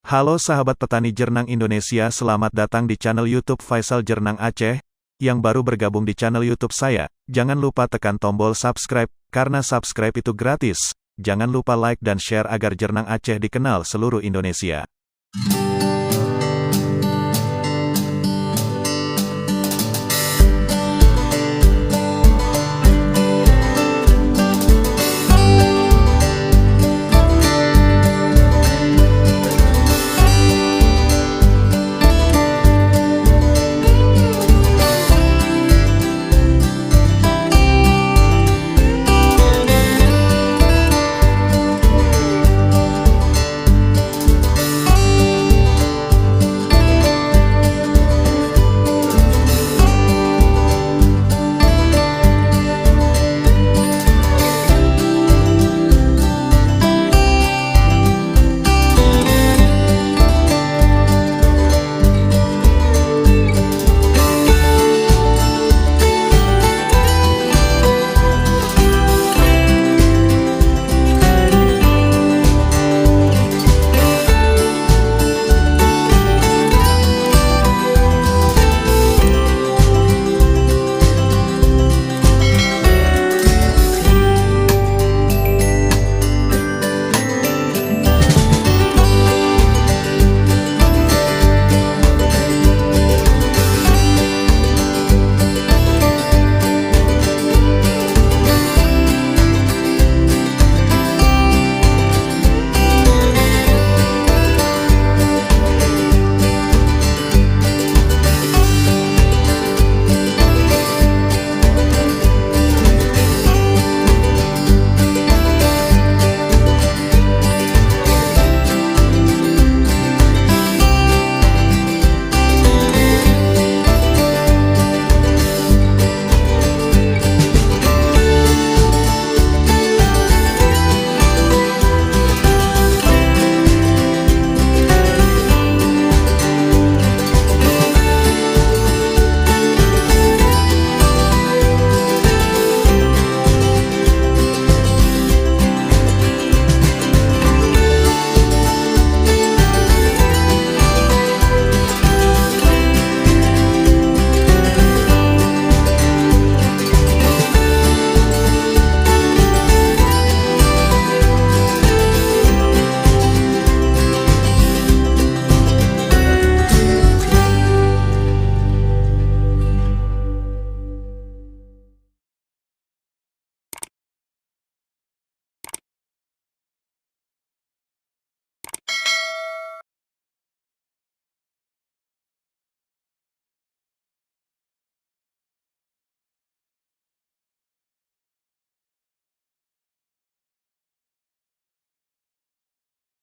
Halo sahabat petani Jernang Indonesia, selamat datang di channel YouTube Faisal Jernang Aceh. Yang baru bergabung di channel YouTube saya, jangan lupa tekan tombol subscribe, karena subscribe itu gratis. Jangan lupa like dan share agar Jernang Aceh dikenal seluruh Indonesia.